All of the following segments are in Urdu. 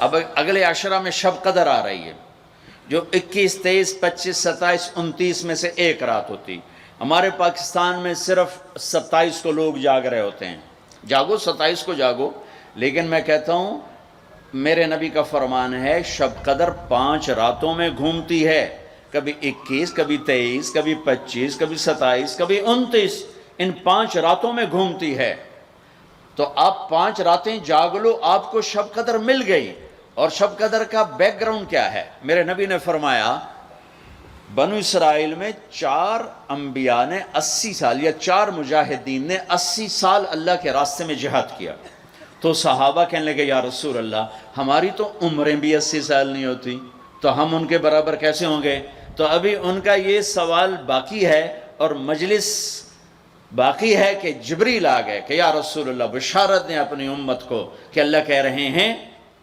اب اگلے عشرہ میں شب قدر آ رہی ہے، جو 21، 23، 25، 27، 29 میں سے ایک رات ہوتی۔ ہمارے پاکستان میں صرف 27 کو لوگ جاگ رہے ہوتے ہیں۔ جاگو، 27 کو جاگو، لیکن میں کہتا ہوں میرے نبی کا فرمان ہے شب قدر 5 راتوں میں گھومتی ہے، کبھی 21، کبھی 23، کبھی 25، کبھی 27، کبھی 29، ان 5 راتوں میں گھومتی ہے۔ تو آپ 5 راتیں جاگ لو، آپ کو شب قدر مل گئی۔ اور شب قدر کا بیک گراؤنڈ کیا ہے؟ میرے نبی نے فرمایا بنو اسرائیل میں 4 انبیاء نے 80 سال، یا 4 مجاہدین نے 80 سال اللہ کے راستے میں جہاد کیا۔ تو صحابہ کہنے لگے یا رسول اللہ ہماری تو عمریں بھی 80 سال نہیں ہوتی، تو ہم ان کے برابر کیسے ہوں گے؟ تو ابھی ان کا یہ سوال باقی ہے اور مجلس باقی ہے کہ جبریل آ گئے کہ یا رسول اللہ بشارت دیں اپنی امت کو کہ اللہ کہہ رہے ہیں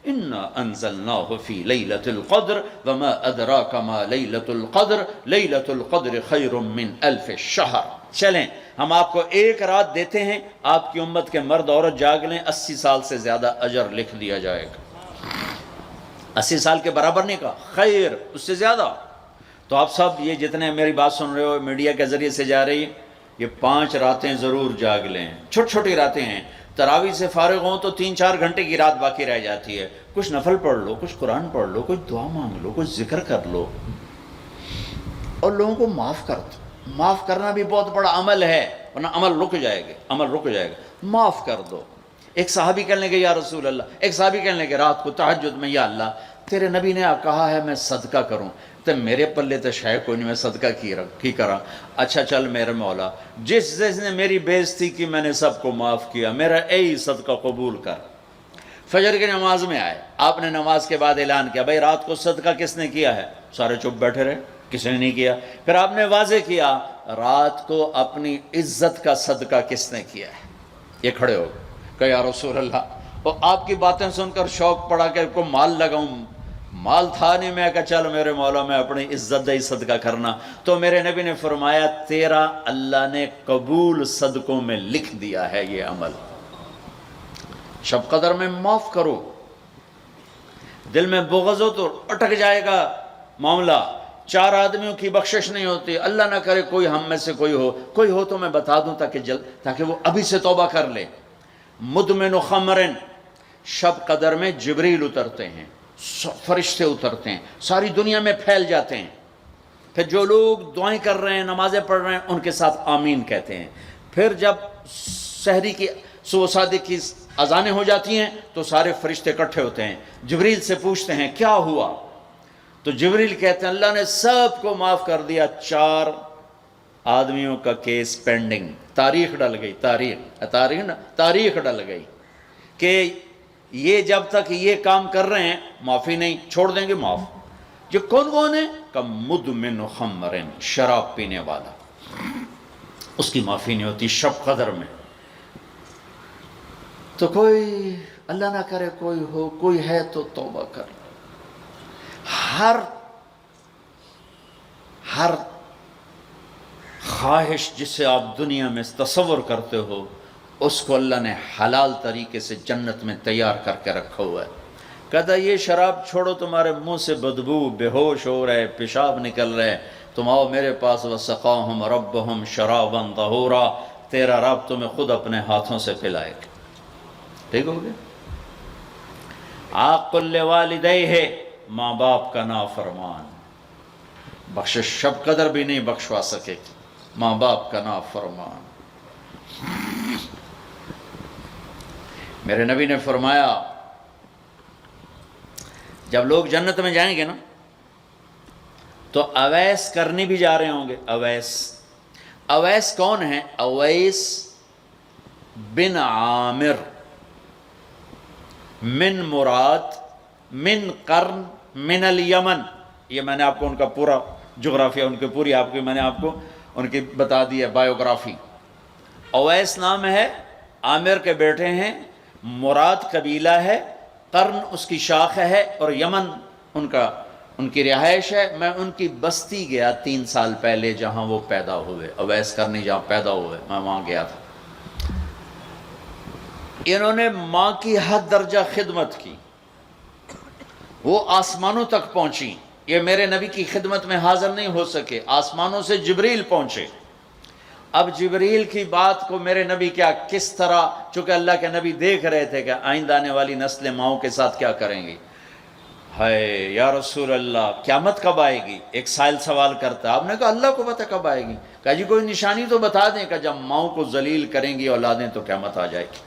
اِنَّا أَنزَلْنَاهُ فِي لَيْلَةِ الْقَدْرِ وَمَا أَدْرَاكَ مَا لَيْلَةُ الْقَدْرِ لَيْلَةُ الْقَدْرِ خَيْرٌ مِّنْ أَلْفِ الشَّهْرِ۔ چلیں ہم آپ کو ایک رات دیتے ہیں، آپ کی امت کے مرد عورت جاگ لیں، 80 سال سے زیادہ اجر لکھ دیا جائے گا۔ 80 سال کے برابر نہیں کہا، خیر اس سے زیادہ۔ تو آپ سب یہ جتنے میری بات سن رہے ہو میڈیا کے ذریعے سے جا رہی، یہ 5 راتیں ضرور جاگ لیں۔ چھوٹی چھوٹی راتیں ہیں، تراویح سے فارغ ہوں تو 3-4 گھنٹے کی رات باقی رہ جاتی ہے، کچھ نفل پڑھ لو، کچھ قرآن پڑھ لو، کچھ دعا مانگ لو، کچھ ذکر کر لو، اور لوگوں کو معاف کر دو۔ معاف کرنا بھی بہت بڑا عمل ہے، ورنہ عمل رک جائے گا، عمل رک جائے گا۔ معاف کر دو۔ ایک صحابی کہنے لگے یا رسول اللہ، ایک صحابی کہنے لگے رات کو تہجد میں یا اللہ تیرے نبی نے کہا ہے میں صدقہ کروں، تو میرے پلے تو شاید کوئی نہیں، میں صدقہ کی کرا۔ اچھا چل میرے مولا، جس نے میری بے عزتی کی میں نے سب کو معاف کیا، میرا اے صدقہ قبول کر۔ فجر کی نماز میں آئے، آپ نے نماز کے بعد اعلان کیا بھائی رات کو صدقہ کس نے کیا ہے؟ سارے چپ بیٹھے رہے، کسی نے نہیں کیا۔ پھر آپ نے واضح کیا رات کو اپنی عزت کا صدقہ کس نے کیا ہے؟ یہ کھڑے ہو گئے کہ یا رسول اللہ، اور آپ کی باتیں سن کر شوق پڑا کہ کو مال لگاؤں، مال تھا نہیں، میں کہا چل میرے مولا میں اپنی عزت دے صدقہ کرنا۔ تو میرے نبی نے فرمایا تیرا اللہ نے قبول صدقوں میں لکھ دیا ہے یہ عمل۔ شب قدر میں معاف کرو۔ دل میں بغض ہو تو اٹک جائے گا معاملہ۔ 4 آدمیوں کی بخشش نہیں ہوتی، اللہ نہ کرے کوئی ہم میں سے کوئی ہو تو میں بتا دوں تاکہ وہ ابھی سے توبہ کر لے۔ مدمن خمرن، شب قدر میں جبریل اترتے ہیں، فرشتے اترتے ہیں، ساری دنیا میں پھیل جاتے ہیں۔ پھر جو لوگ دعائیں کر رہے ہیں، نمازیں پڑھ رہے ہیں، ان کے ساتھ آمین کہتے ہیں۔ پھر جب سحری کی صبح صادق کی اذانیں ہو جاتی ہیں تو سارے فرشتے اکٹھے ہوتے ہیں، جبریل سے پوچھتے ہیں کیا ہوا؟ تو جبریل کہتے ہیں اللہ نے سب کو معاف کر دیا، 4 آدمیوں کا کیس پینڈنگ۔ تاریخ ڈل گئی، تاریخ ڈل گئی کہ یہ جب تک یہ کام کر رہے ہیں معافی نہیں، چھوڑ دیں گے معاف۔ یہ کون ہے؟ کہ مدمن خمرن، شراب پینے والا، اس کی معافی نہیں ہوتی شب قدر میں۔ تو کوئی اللہ نہ کرے کوئی ہے تو توبہ کر۔ ہر خواہش جسے آپ دنیا میں تصور کرتے ہو اس کو اللہ نے حلال طریقے سے جنت میں تیار کر کے رکھا ہوا ہے۔ کہتا یہ شراب چھوڑو، تمہارے منہ سے بدبو، بے ہوش ہو رہے، پیشاب نکل رہے، تم آؤ میرے پاس، وَسَقَاهُمْ رَبُّهُمْ شَرَابًا طَهُورًا، تیرا رب تمہیں خود اپنے ہاتھوں سے پلائے گا۔ ٹھیک ہو گیا؟ عَاقٌ لِوَالِدَيْهِ، ماں باپ کا نافرمان، بخشش شب قدر بھی نہیں بخشوا سکے گی، ماں باپ کا نافرمان۔ میرے نبی نے فرمایا جب لوگ جنت میں جائیں گے نا تو اویس کرنی بھی جا رہے ہوں گے۔ اویس کون ہیں؟ اویس بن عامر من مراد من قرن من الیمن۔ یہ میں نے آپ کو ان کا پورا جغرافیہ، ان کی پوری میں نے آپ کو ان کی بتا دی ہے بایوگرافی۔ اویس نام ہے، عامر کے بیٹے ہیں، مراد قبیلہ ہے، قرن اس کی شاخ ہے، اور یمن ان کی رہائش ہے۔ میں ان کی بستی گیا 3 سال پہلے جہاں وہ پیدا ہوئے، اویس کرنی جہاں پیدا ہوئے، میں وہاں گیا تھا۔ انہوں نے ماں کی حد درجہ خدمت کی، وہ آسمانوں تک پہنچی، یہ میرے نبی کی خدمت میں حاضر نہیں ہو سکے، آسمانوں سے جبریل پہنچے۔ اب جبریل کی بات کو میرے نبی کیا کس طرح، چونکہ اللہ کے نبی دیکھ رہے تھے کہ آئندہ آنے والی نسلیں ماؤں کے ساتھ کیا کریں گی۔ ہے یا رسول اللہ قیامت کب آئے گی؟ ایک سائل سوال کرتا ہے۔ آپ نے کہا اللہ کو پتہ کب آئے گی۔ کہا جی کوئی نشانی تو بتا دیں کہ جب ماؤں کو ذلیل کریں گی اولادیں تو قیامت آ جائے گی۔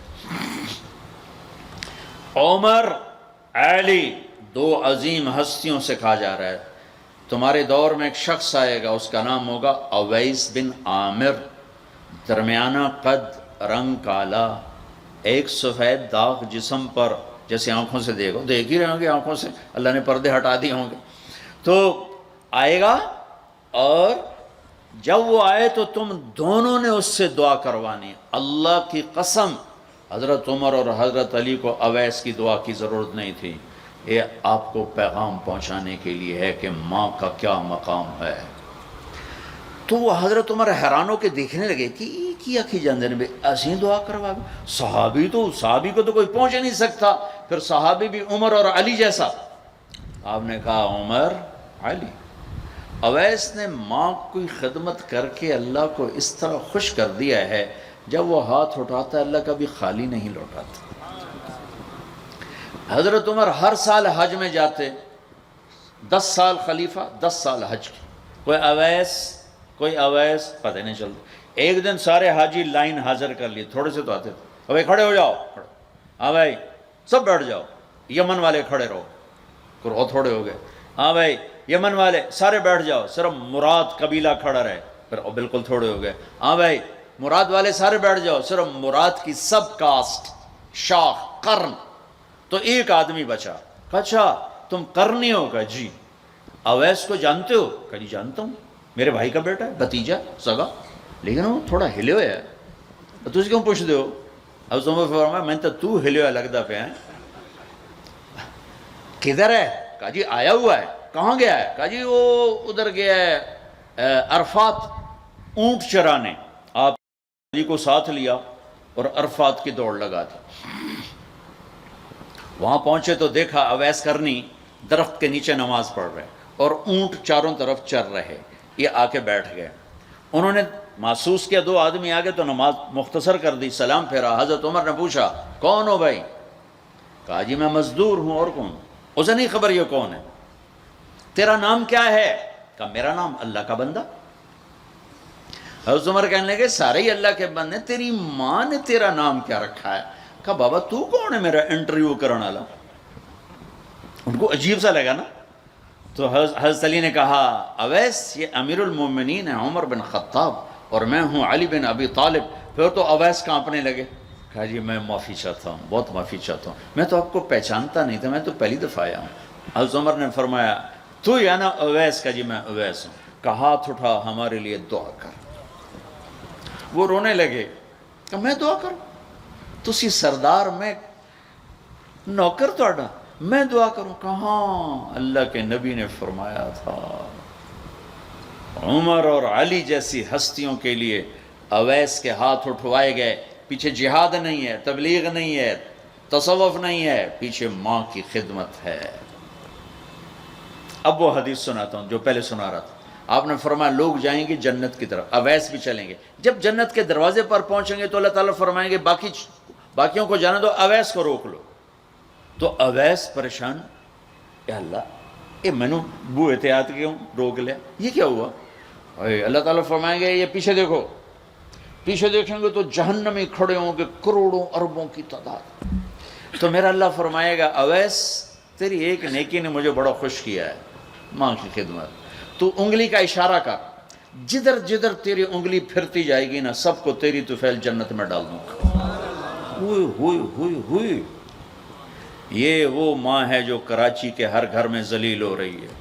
عمر، علی، دو عظیم ہستیوں سے کہا جا رہا ہے تمہارے دور میں ایک شخص آئے گا، اس کا نام ہوگا اویس بن عامر، درمیانہ قد، رنگ کالا، ایک سفید داغ جسم پر، جیسے آنکھوں سے دیکھو، دیکھ ہی رہے ہوں گے آنکھوں سے، اللہ نے پردے ہٹا دیے ہوں گے، تو آئے گا، اور جب وہ آئے تو تم دونوں نے اس سے دعا کروانی۔ اللہ کی قسم حضرت عمر اور حضرت علی کو اویس کی دعا کی ضرورت نہیں تھی، یہ آپ کو پیغام پہنچانے کے لیے ہے کہ ماں کا کیا مقام ہے۔ تو وہ حضرت عمر حیران ہو کے دیکھنے لگے کہ یہ کیا کی جاندے نے ایسی دعا کروا، صحابی کو تو کوئی پہنچ نہیں سکتا، پھر صحابی بھی عمر اور علی جیسا۔ آپ نے کہا عمر، علی، اویس نے ماں کی خدمت کر کے اللہ کو اس طرح خوش کر دیا ہے، جب وہ ہاتھ اٹھاتا ہے اللہ کبھی خالی نہیں لوٹاتا۔ حضرت عمر ہر سال حج میں جاتے، 10 سال خلیفہ، 10 سال حج کی، کوئی اویس پتہ نہیں چلتا۔ ایک دن سارے حاجی لائن حاضر کر لیے، تھوڑے سے تو آتے تھے، بھائی کھڑے ہو جاؤ، ہاں بھائی سب بیٹھ جاؤ، یمن والے کھڑے رہو، تھوڑے ہو گئے، ہاں بھائی یمن والے سارے بیٹھ جاؤ، صرف مراد قبیلہ کھڑا رہے، پھر بالکل تھوڑے ہو گئے، ہاں بھائی مراد والے سارے بیٹھ جاؤ، صرف مراد کی سب کاسٹ، شاخ، قرن، تو ایک آدمی بچا۔ اچھا تم قرنی ہو؟ کہا جی۔ اویس کو جانتے ہو؟ کہا جی جانتا ہوں، میرے بھائی کا بیٹا ہے، بھتیجا سگا، لیکن وہ تھوڑا ہلے ہوئے ہے، تو کیوں پوچھ دے ہو؟ اب تمہیں فرمایا میں تو ہلے ہوئے لگتا پہ ہیں، کدھر ہے؟ کہا جی آیا ہوا ہے۔ کہاں گیا ہے؟ کہا جی وہ ادھر گیا ہے عرفات اونٹ چرانے۔ آپ جی کو ساتھ لیا اور عرفات کی دوڑ لگا دی۔ وہاں پہنچے تو دیکھا اویس کرنی درخت کے نیچے نماز پڑھ رہے اور اونٹ چاروں طرف چر رہے، یہ آ کے بیٹھ گئے۔ انہوں نے محسوس کیا 2 آدمی آگے تو نماز مختصر کر دی، سلام پھیرا۔ حضرت عمر نے پوچھا کون ہو بھائی؟ کہا جی میں مزدور ہوں، اور کون؟ اسے نہیں خبر یہ کون ہے۔ تیرا نام کیا ہے؟ کہا میرا نام اللہ کا بندہ۔ حضرت عمر کہنے لگے سارے ہی اللہ کے بندے، تیری ماں نے تیرا نام کیا رکھا ہے؟ کہا بابا تو کون ہے میرا انٹرویو کرنے والا؟ ان کو عجیب سا لگا نا۔ تو حضرت علی نے کہا اویس یہ امیر المومنین ہے عمر بن خطاب، اور میں ہوں علی بن ابی طالب۔ پھر تو اویس کانپنے لگے۔ کہا جی میں معافی چاہتا ہوں، بہت معافی چاہتا ہوں، میں تو آپ کو پہچانتا نہیں تھا، میں تو پہلی دفعہ آیا ہوں۔ حضرت عمر نے فرمایا تو یا نا اویس؟ کا جی میں اویس ہوں۔ کہا ہاتھ اٹھا ہمارے لیے دعا کر۔ وہ رونے لگے کہ میں دعا کروں؟ تسی سردار، میں نوکر توڑا، میں دعا کروں؟ کہاں، اللہ کے نبی نے فرمایا تھا عمر اور علی جیسی ہستیوں کے لیے اویس کے ہاتھ اٹھوائے گئے۔ پیچھے جہاد نہیں ہے، تبلیغ نہیں ہے، تصوف نہیں ہے، پیچھے ماں کی خدمت ہے۔ اب وہ حدیث سناتا ہوں جو پہلے سنا رہا تھا۔ آپ نے فرمایا لوگ جائیں گے جنت کی طرف، اویس بھی چلیں گے۔ جب جنت کے دروازے پر پہنچیں گے تو اللہ تعالیٰ فرمائیں گے باقیوں کو جانے دو، اویس کو روک لو۔ تو اویس پریشان، اے اللہ اے میں نے بو احتیاط کیوں روک لیا، یہ کیا ہوا؟ اللہ تعالیٰ فرمائیں گے یہ پیچھے دیکھو۔ پیچھے دیکھیں گے تو جہنمی کھڑے ہوں گے کروڑوں اربوں کی تعداد۔ تو میرا اللہ فرمائے گا اویس تیری ایک نیکی نے مجھے بڑا خوش کیا ہے، ماں کی خدمت۔ تو انگلی کا اشارہ کر، جدھر جدھر تیری انگلی پھرتی جائے گی نا سب کو تیری طفیل جنت میں ڈال دوں گا۔ ہوئی ہوئی ہوئی ہوئی، یہ وہ ماں ہے جو کراچی کے ہر گھر میں ذلیل ہو رہی ہے،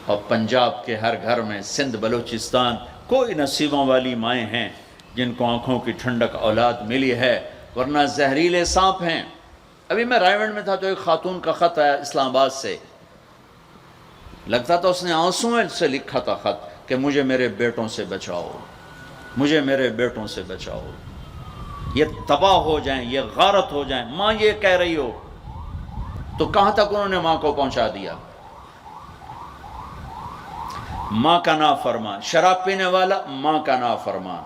اور پنجاب کے ہر گھر میں، سندھ بلوچستان، کوئی نصیبوں والی مائیں ہیں جن کو آنکھوں کی ٹھنڈک اولاد ملی ہے، ورنہ زہریلے سانپ ہیں۔ ابھی میں رائے گنج میں تھا تو ایک خاتون کا خط آیا اسلام آباد سے، لگتا تھا اس نے آنسوں سے لکھا تھا خط کہ مجھے میرے بیٹوں سے بچاؤ، مجھے میرے بیٹوں سے بچاؤ، یہ تباہ ہو جائیں، یہ غارت ہو جائیں۔ ماں یہ کہہ رہی ہو تو کہاں تک انہوں نے ماں کو پہنچا دیا؟ ماں کا نافرمان، شراب پینے والا ماں کا نافرمان.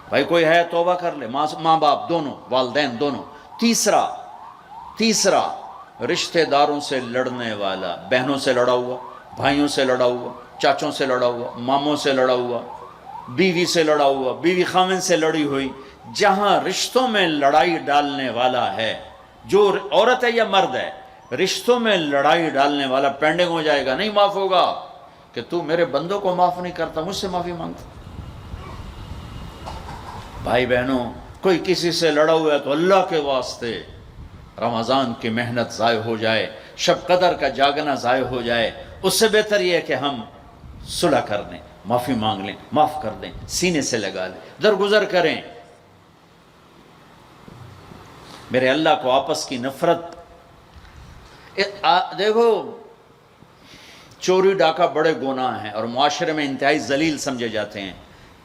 بھائی کوئی ہے توبہ کر لے. ماں باپ دونوں، والدین دونوں. تیسرا رشتہ داروں سے لڑنے والا، بہنوں سے لڑا ہوا، بھائیوں سے لڑا ہوا، چاچوں سے لڑا ہوا، ماموں سے لڑا ہوا، بیوی سے لڑا ہوا، بیوی خاوند سے لڑی ہوئی. جہاں رشتوں میں لڑائی ڈالنے والا ہے، جو عورت ہے یا مرد ہے، رشتوں میں لڑائی ڈالنے والا پینڈنگ ہو جائے گا، نہیں معاف ہوگا. کہ تو میرے بندوں کو معاف نہیں کرتا، مجھ سے معافی مانگتا. بھائی بہنوں، کوئی کسی سے لڑا ہوا ہے تو اللہ کے واسطے رمضان کی محنت ضائع ہو جائے، شب قدر کا جاگنا ضائع ہو جائے، اس سے بہتر یہ ہے کہ ہم صلح کر دیں، معافی مانگ لیں، معاف کر دیں، سینے سے لگا لیں، درگزر کریں. میرے اللہ کو آپس کی نفرت. دیکھو، چوری ڈاکہ بڑے گناہ ہیں اور معاشرے میں انتہائی ذلیل سمجھے جاتے ہیں.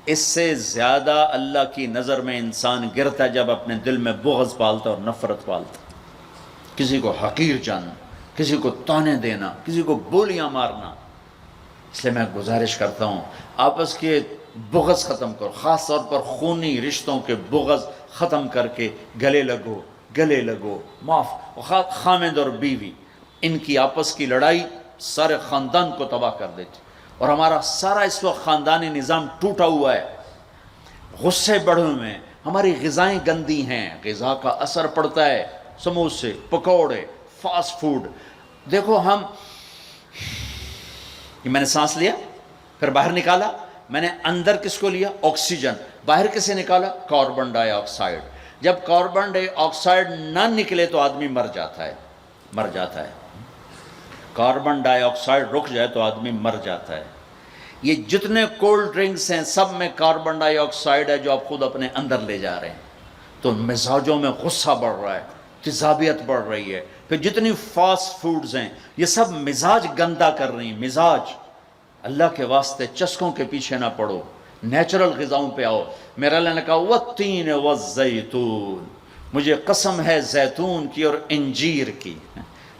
اس سے زیادہ اللہ کی نظر میں انسان گرتا ہے جب اپنے دل میں بغض پالتا اور نفرت پالتا. کسی کو حقیر جاننا، کسی کو تانے دینا، کسی کو گولیاں مارنا. اس لیے میں گزارش کرتا ہوں آپس کے بغض ختم کرو، خاص طور پر خونی رشتوں کے بغض ختم کر کے گلے لگو. معاف. خاوند اور بیوی، ان کی آپس کی لڑائی سارے خاندان کو تباہ کر دیتی. اور ہمارا سارا اس وقت خاندانی نظام ٹوٹا ہوا ہے، غصے بڑھے ہوئے ہیں، ہماری غذائیں گندی ہیں، غذا کا اثر پڑتا ہے. سموسے، پکوڑے، فاسٹ فوڈ. دیکھو یہ میں نے سانس لیا، پھر باہر نکالا، میں نے اندر کس کو لیا؟ آکسیجن. باہر کسے نکالا؟ کاربن ڈائی آکسائڈ. جب کاربن ڈائی آکسائڈ نہ نکلے تو آدمی مر جاتا ہے. کاربن ڈائی آکسائڈ رک جائے تو آدمی مر جاتا ہے. یہ جتنے کولڈ ڈرنکس ہیں سب میں کاربن ڈائی آکسائڈ ہے جو آپ خود اپنے اندر لے جا رہے ہیں. تو مزاجوں میں غصہ بڑھ رہا ہے، تیزابیت بڑھ رہی ہے. پھر جتنی فاسٹ فوڈز ہیں یہ سب مزاج گندا کر رہی ہیں. مزاج. اللہ کے واسطے چسکوں کے پیچھے نہ پڑو، نیچرل غذاؤں پہ آؤ. میرا اللہ نے کہا والتین والزیتون، مجھے قسم ہے زیتون کی اور انجیر کی.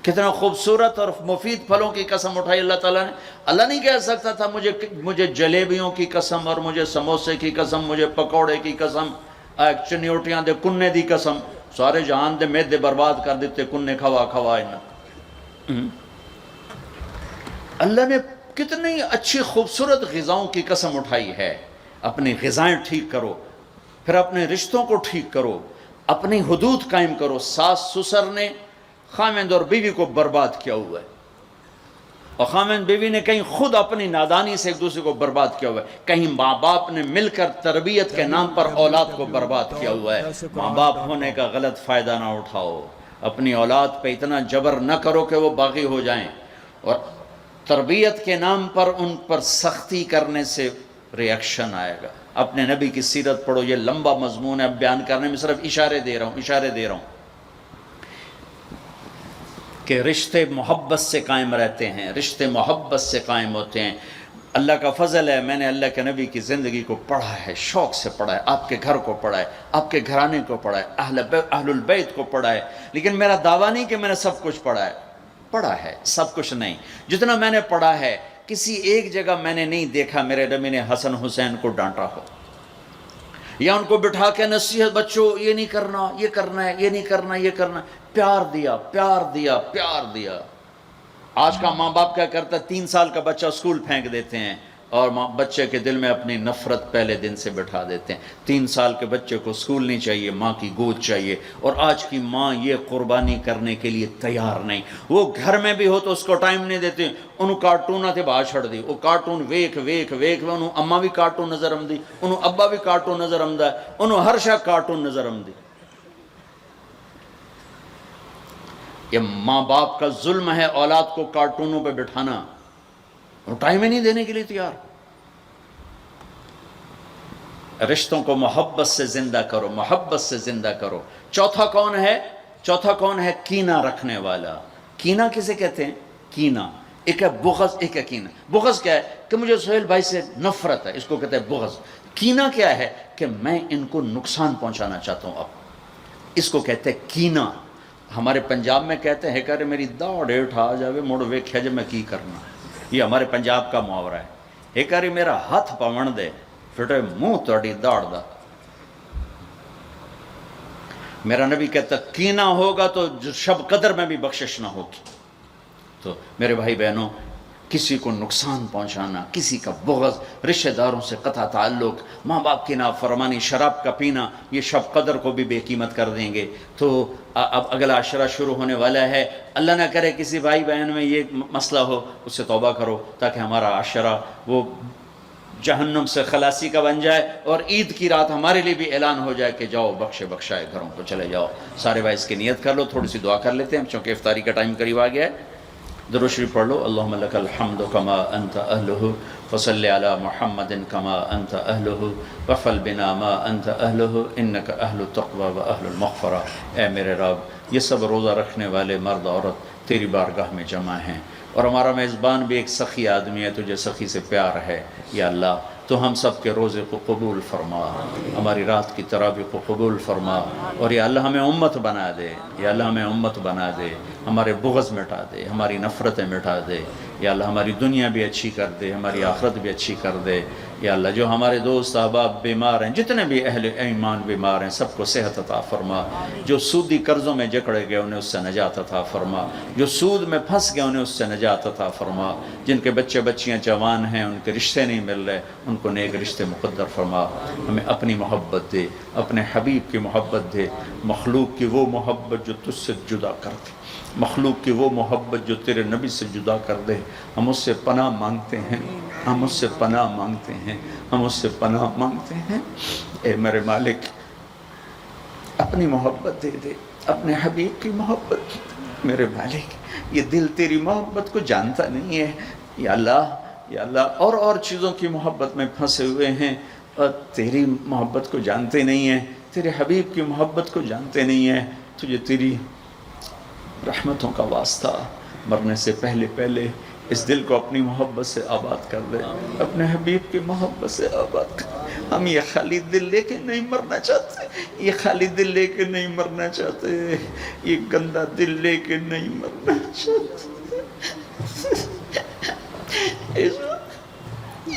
کتنا خوبصورت اور مفید پھلوں کی قسم اٹھائی اللہ تعالیٰ نے. اللہ نہیں کہہ سکتا تھا مجھے جلیبیوں کی قسم اور مجھے سموسے کی قسم، مجھے پکوڑے کی قسم، چنیوٹیاں دے کنے دی قسم. سارے جہان دے میدے برباد کر دیتے کنے کھوا. اللہ نے کتنی اچھی خوبصورت غذاؤں کی قسم اٹھائی ہے. اپنی غذائیں ٹھیک کرو، پھر اپنے رشتوں کو ٹھیک کرو، اپنی حدود قائم کرو. ساس سسر نے خاوند اور بیوی کو برباد کیا ہوا ہے، اور خاوند بیوی نے کہیں خود اپنی نادانی سے ایک دوسرے کو برباد کیا ہوا ہے. کہیں ماں باپ نے مل کر تربیت کے نام پر اولاد کو برباد کیا ہوا ہے. ماں باپ ہونے کا غلط فائدہ نہ اٹھاؤ. اپنی اولاد پہ اتنا جبر نہ کرو کہ وہ باغی ہو جائیں، اور تربیت کے نام پر ان پر سختی کرنے سے ریاکشن آئے گا. اپنے نبی کی سیرت پڑھو. یہ لمبا مضمون ہے، اب بیان کرنے میں صرف اشارے دے رہا ہوں کہ رشتے محبت سے قائم رہتے ہیں، رشتے محبت سے قائم ہوتے ہیں. اللہ کا فضل ہے، میں نے اللہ کے نبی کی زندگی کو پڑھا ہے، شوق سے پڑھا ہے. آپ کے گھر کو پڑھا ہے، آپ کے گھرانے کو پڑھا ہے، اہل البیت کو پڑھا ہے. لیکن میرا دعویٰ نہیں کہ میں نے سب کچھ پڑھا ہے سب کچھ نہیں. جتنا میں نے پڑھا ہے کسی ایک جگہ میں نے نہیں دیکھا میرے نبی نے حسن حسین کو ڈانٹا ہو، یا ان کو بٹھا کے نصیحت، بچوں یہ نہیں کرنا، یہ کرنا ہے، یہ نہیں کرنا، یہ کرنا. پیار دیا. آج کا ماں باپ کیا کرتا ہے؟ 3 سال کا بچہ اسکول پھینک دیتے ہیں اور بچے کے دل میں اپنی نفرت پہلے دن سے بٹھا دیتے ہیں. 3 سال کے بچے کو اسکول نہیں چاہیے، ماں کی گود چاہیے. اور آج کی ماں یہ قربانی کرنے کے لیے تیار نہیں. وہ گھر میں بھی ہو تو اس کو ٹائم نہیں دیتے. انہوں کارٹون تے باہر چھڑ دی، وہ کارٹون ویکھ انہوں اماں بھی کارٹون نظر آمدی، انہوں ابا بھی کارٹون نظر آمدا، انہوں ہر شے کارٹون نظر آمدی. یہ ماں باپ کا ظلم ہے اولاد کو کارٹونوں پہ بٹھانا. وہ ٹائم ہی نہیں دینے کے لیے تیار. رشتوں کو محبت سے زندہ کرو. چوتھا کون ہے؟ کینہ رکھنے والا. کینہ کسے کہتے ہیں؟ کینہ ایک ہے بغض، ایک ہے کینہ. بغض کیا ہے؟ کہ مجھے سہیل بھائی سے نفرت ہے، اس کو کہتے ہیں بغض. کینہ کیا ہے؟ کہ میں ان کو نقصان پہنچانا چاہتا ہوں. اب اس کو کہتے ہیں کینہ. ہمارے پنجاب میں کہتے ہیں کہ میری داڑے اٹھا جاوے مڑ ویکھیا جے میں کی کرنا. یہ ہمارے پنجاب کا محاورہ ہے. ایک باری میرا ہاتھ پون دے پھٹے منہ تہاڈی داڑ دا. میرا نبی کہتا کینہ ہوگا تو شب قدر میں بھی بخشش نہ ہوگی. تو میرے بھائی بہنوں، کسی کو نقصان پہنچانا، کسی کا بغض، رشتہ داروں سے قطع تعلق، ماں باپ کی نافرمانی، شراب کا پینا، یہ شب قدر کو بھی بے قیمت کر دیں گے. تو اب اگلا عشرہ شروع ہونے والا ہے. اللہ نہ کرے کسی بھائی بہن میں یہ مسئلہ ہو، اس سے توبہ کرو تاکہ ہمارا عشرہ وہ جہنم سے خلاصی کا بن جائے، اور عید کی رات ہمارے لیے بھی اعلان ہو جائے کہ جاؤ بخشے بخشائے گھروں کو چلے جاؤ. سارے بھائی اس کی نیت کر لو. تھوڑی سی دعا کر لیتے ہیں چونکہ افطاری کا ٹائم قریب آ گیا ہے. درود شریف پڑھ لو. اللہم لک الحمد کما انت اہلہ فصلی علی محمد کما انت اہلہ وفل بنا ما انت اہلہ انک اہل التقوی و اہل المغفرہ. اے میرے رب، یہ سب روزہ رکھنے والے مرد عورت تیری بارگاہ میں جمع ہیں، اور ہمارا میزبان بھی ایک سخی آدمی ہے، تجھے سخی سے پیار ہے. یا اللہ تو ہم سب کے روزے کو قبول فرما، ہماری رات کی تراویح کو قبول فرما، اور یا اللہ ہمیں امت بنا دے. یا اللہ ہمیں امت بنا دے، ہمارے بغض مٹا دے، ہماری نفرتیں مٹا دے. یا اللہ ہماری دنیا بھی اچھی کر دے، ہماری آخرت بھی اچھی کر دے. یا اللہ جو ہمارے دوست احباب بیمار ہیں، جتنے بھی اہل ایمان بیمار ہیں، سب کو صحت عطا فرما. جو سودی قرضوں میں جکڑے گئے انہیں اس سے نجات عطا فرما. جو سود میں پھنس گئے انہیں اس سے نجات عطا فرما. جن کے بچے بچیاں جوان ہیں، ان کے رشتے نہیں مل رہے، ان کو نیک رشتے مقدر فرما. ہمیں اپنی محبت دے، اپنے حبیب کی محبت دے. مخلوق کی وہ محبت جو تجھ سے جدا کر دے، مخلوق کی وہ محبت جو تیرے نبی سے جدا کر دے. ہم اس سے پناہ مانگتے ہیں، ہم اس سے پناہ مانگتے ہیں، ہم اس سے پناہ مانگتے ہیں. اے میرے مالک، اپنی محبت دے دے، اپنے حبیب کی محبت. میرے مالک، یہ دل تیری محبت کو جانتا نہیں ہے. یا اللہ، یا اللہ، اور چیزوں کی محبت میں پھنسے ہوئے ہیں، اور تیری محبت کو جانتے نہیں ہیں، تیرے حبیب کی محبت کو جانتے نہیں ہیں. تجھے تیری رحمتوں کا واسطہ، مرنے سے پہلے پہلے اس دل کو اپنی محبت سے آباد کر دے، اپنے حبیب کی محبت سے آباد کر دے. ہم یہ خالی دل لے کے نہیں مرنا چاہتے، یہ خالی دل لے کے نہیں مرنا چاہتے، یہ گندا دل لے کے نہیں مرنا چاہتے.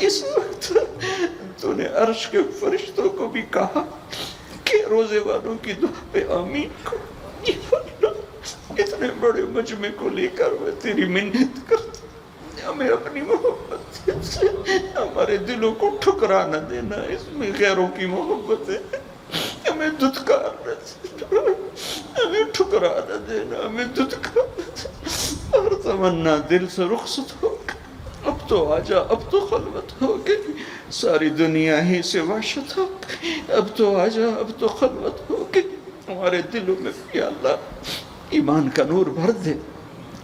اس وقت تو نے عرش کے فرشتوں کو بھی کہا کہ روزے والوں کی دعا پہ آمین کو. اتنے بڑے مجمع کو لے کر میں تیری منت کرتا، ہمیں اپنی محبت سے ہمارے دلوں کو ٹھکرا نہ دینا. اس میں غیروں کی محبت ہے، ہمیں دھتکار نہ دینا، ہمیں ٹھکرا نہ دینا، ہمیں دھتکار نہ دینا. اور تمنا دل سے رخصت ہو گئی. اب تو آجا، اب تو خلوت ہو گئی، ساری دنیا ہی سے وحشت ہو گئی. اب تو آجا، اب تو خلوت ہو گئی. ہمارے دلوں میں یا اللہ ایمان کا نور بھر دے،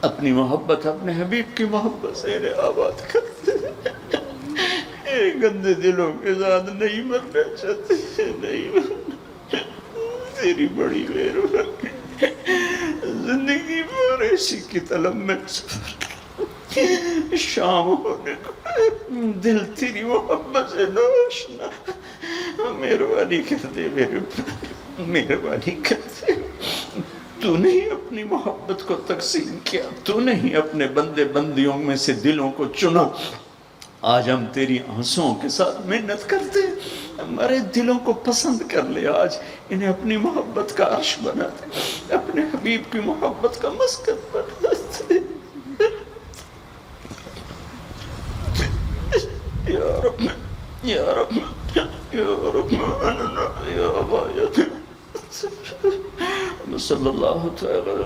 اپنی محبت، اپنے حبیب کی محبت سے انہیں آباد کر دے. گندے دلوں کے ساتھ نہیں مرنا چاہتے، نہیں مرنا. تیری بڑی مہربانی، زندگی بھر ایسی کی طلب میں سفر، شام ہونے کو دل تیری محبت سے ناشنا. مہربانی کر دے، مہربانی کر دے. تو نہیں اپنی محبت کو تقسیم کیا، تو نہیں اپنے بندے بندیوں میں سے دلوں کو چنا. آج ہم تیری آنسوؤں کے ساتھ محنت کرتے، ہمارے دلوں کو پسند کر لے. آج انہیں اپنی محبت کا عرش بنا دے، اپنے حبیب کی محبت کا مسکن بنا دے. یا رب، یا رب، یا رب، یا باید صلی اللہ تعالی